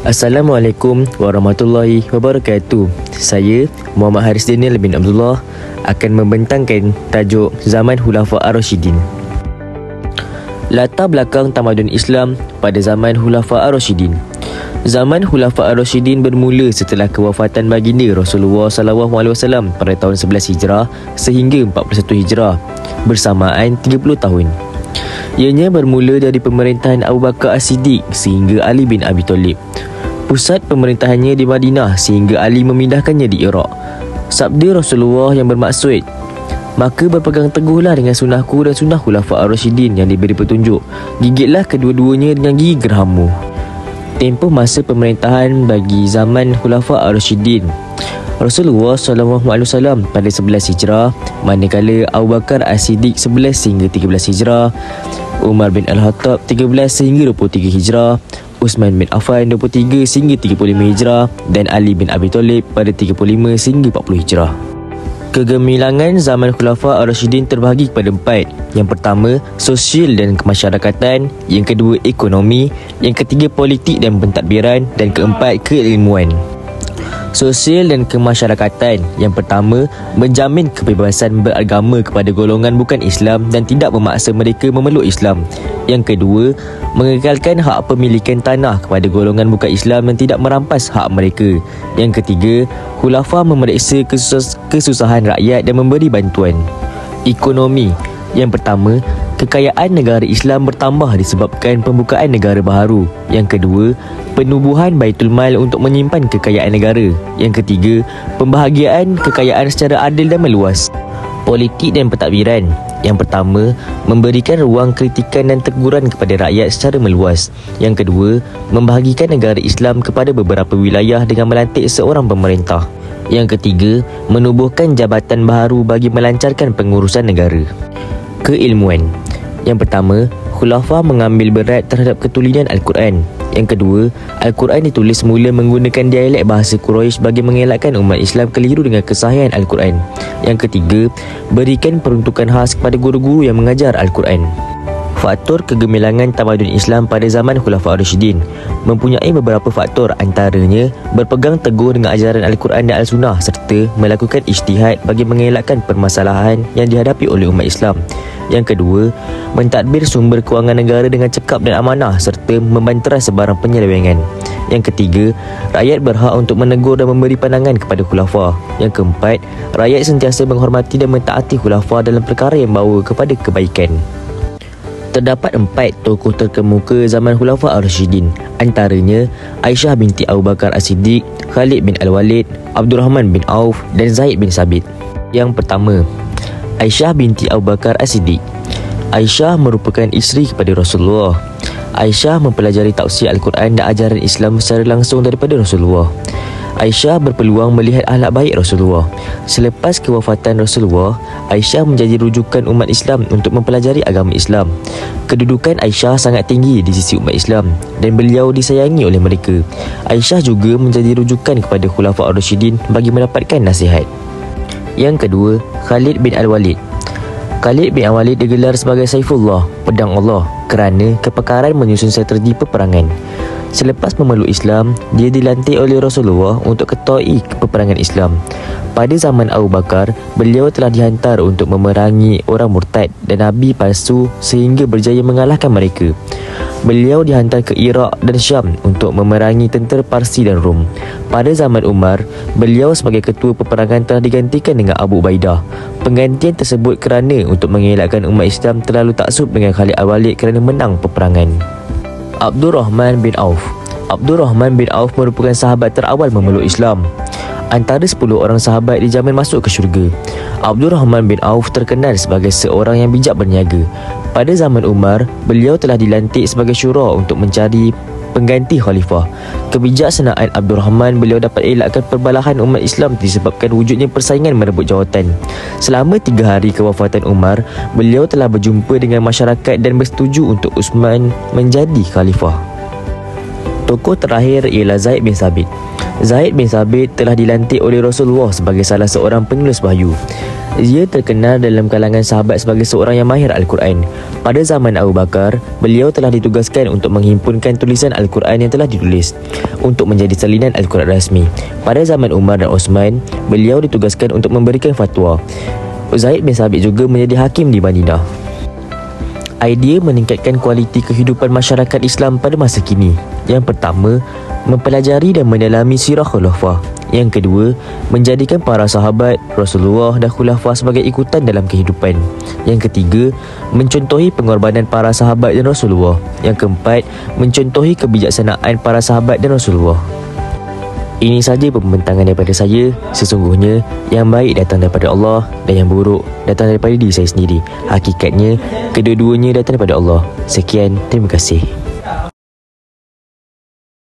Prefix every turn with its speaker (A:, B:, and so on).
A: Assalamualaikum warahmatullahi wabarakatuh. Saya Muhammad Haris Daniel bin Abdullah akan membentangkan tajuk Zaman Khulafa Ar-Rasyidin. Latar belakang tamadun Islam pada zaman Khulafa Ar-Rasyidin. Zaman Khulafa Ar-Rasyidin bermula setelah kewafatan baginda Rasulullah SAW pada tahun 11 Hijrah sehingga 41 Hijrah, bersamaan 30 tahun. Ianya bermula dari pemerintahan Abu Bakar As-Siddiq sehingga Ali bin Abi Thalib. Pusat pemerintahannya di Madinah sehingga Ali memindahkannya di Iraq. Sabda Rasulullah yang bermaksud, "Maka berpegang teguhlah dengan sunnahku dan sunnah Khulafa Ar-Rasyidin yang diberi petunjuk. Gigitlah kedua-duanya dengan gigi gerhamu." Tempoh masa pemerintahan bagi zaman Khulafa Ar-Rasyidin. Rasulullah SAW pada 11 Hijrah, manakala Abu Bakar As-Siddiq 11 hingga 13 Hijrah, Umar bin Al-Khattab 13 hingga 23 Hijrah, Uthman bin Affan 23 hingga 35 Hijrah dan Ali bin Abi Thalib pada 35 hingga 40 Hijrah. Kegemilangan zaman Khulafa Ar-Rasyidin terbahagi kepada 4. Yang pertama, sosial dan kemasyarakatan. Yang kedua, ekonomi. Yang ketiga, politik dan pentadbiran. Dan keempat, keilmuan. Sosial dan kemasyarakatan. Yang pertama, menjamin kebebasan beragama kepada golongan bukan Islam dan tidak memaksa mereka memeluk Islam. Yang kedua, mengekalkan hak pemilikan tanah kepada golongan bukan Islam dan tidak merampas hak mereka. Yang ketiga, khulafa memeriksa kesusahan rakyat dan memberi bantuan. Ekonomi. Yang pertama, kekayaan negara Islam bertambah disebabkan pembukaan negara baharu. Yang kedua, penubuhan Baitul Mal untuk menyimpan kekayaan negara. Yang ketiga, pembahagian kekayaan secara adil dan meluas. Politik dan pentadbiran. Yang pertama, memberikan ruang kritikan dan teguran kepada rakyat secara meluas. Yang kedua, membahagikan negara Islam kepada beberapa wilayah dengan melantik seorang pemerintah. Yang ketiga, menubuhkan jabatan baharu bagi melancarkan pengurusan negara. Keilmuan. Yang pertama, khulafa mengambil berat terhadap ketulinan Al-Quran. Yang kedua, Al-Quran ditulis semula menggunakan dialek bahasa Quraisy bagi mengelakkan umat Islam keliru dengan kesahihan Al-Quran. Yang ketiga, berikan peruntukan khas kepada guru-guru yang mengajar Al-Quran. Faktor kegemilangan tamadun Islam pada zaman Khulafa Ar-Rasyidin mempunyai beberapa faktor, antaranya berpegang teguh dengan ajaran Al-Quran dan Al-Sunnah serta melakukan ijtihad bagi mengelakkan permasalahan yang dihadapi oleh umat Islam. Yang kedua, mentadbir sumber kewangan negara dengan cekap dan amanah serta membanteras sebarang penyelewengan. Yang ketiga, rakyat berhak untuk menegur dan memberi pandangan kepada khulafa. Yang keempat, rakyat sentiasa menghormati dan mentaati khulafa dalam perkara yang membawa kepada kebaikan. Terdapat 4 tokoh terkemuka zaman Khulafa Ar-Rasyidin, antaranya Aisyah binti Abu Bakar As-Siddiq, Khalid bin Al-Walid, Abdurrahman bin Auf dan Zaid bin Sabit. Yang pertama, Aisyah binti Abu Bakar As-Siddiq. Aisyah merupakan isteri kepada Rasulullah. Aisyah mempelajari tafsir Al-Quran dan ajaran Islam secara langsung daripada Rasulullah. Aisyah berpeluang melihat akhlak baik Rasulullah. Selepas kewafatan Rasulullah, Aisyah menjadi rujukan umat Islam untuk mempelajari agama Islam. Kedudukan Aisyah sangat tinggi di sisi umat Islam dan beliau disayangi oleh mereka. Aisyah juga menjadi rujukan kepada Khulafa Ar-Rasyidin bagi mendapatkan nasihat. Yang kedua, Khalid bin Al-Walid. Khalid bin Al-Walid digelar sebagai Saifullah, pedang Allah, kerana kepakaran menyusun strategi peperangan. Selepas memeluk Islam, dia dilantik oleh Rasulullah untuk ketuai peperangan Islam. Pada zaman Abu Bakar, beliau telah dihantar untuk memerangi orang murtad dan Nabi palsu sehingga berjaya mengalahkan mereka. Beliau dihantar ke Iraq dan Syam untuk memerangi tentera Parsi dan Rom. Pada zaman Umar, beliau sebagai ketua peperangan telah digantikan dengan Abu Ubaidah. Penggantian tersebut kerana untuk mengelakkan umat Islam terlalu taksub dengan Khalid Al-Walid kerana menang peperangan. Abdurrahman bin Auf. Abdurrahman bin Auf merupakan sahabat terawal memeluk Islam. Antara 10 orang sahabat dijamin masuk ke syurga. Abdurrahman bin Auf terkenal sebagai seorang yang bijak berniaga. Pada zaman Umar, beliau telah dilantik sebagai syura untuk mencari pengganti khalifah. Kebijaksanaan Abdurrahman beliau dapat elakkan perbalahan umat Islam disebabkan wujudnya persaingan merebut jawatan. Selama 3 hari kewafatan Umar, beliau telah berjumpa dengan masyarakat dan bersetuju untuk Uthman menjadi khalifah. Tokoh terakhir ialah Zaid bin Sabit. Zaid bin Sabit telah dilantik oleh Rasulullah sebagai salah seorang penulis wahyu. Ia terkenal dalam kalangan sahabat sebagai seorang yang mahir Al-Quran. Pada zaman Abu Bakar, beliau telah ditugaskan untuk menghimpunkan tulisan Al-Quran yang telah ditulis untuk menjadi salinan Al-Quran rasmi. Pada zaman Umar dan Osman, beliau ditugaskan untuk memberikan fatwa. Zaid bin Sabit juga menjadi hakim di Madinah. Idea meningkatkan kualiti kehidupan masyarakat Islam pada masa kini. Yang pertama, mempelajari dan mendalami sirah khulafah. Yang kedua, menjadikan para sahabat Rasulullah dan khulafah sebagai ikutan dalam kehidupan. Yang ketiga, mencontohi pengorbanan para sahabat dan Rasulullah. Yang keempat, mencontohi kebijaksanaan para sahabat dan Rasulullah. Ini saja pembentangan daripada saya. Sesungguhnya yang baik datang daripada Allah dan yang buruk datang daripada diri saya sendiri. Hakikatnya kedua-duanya datang daripada Allah. Sekian, terima kasih.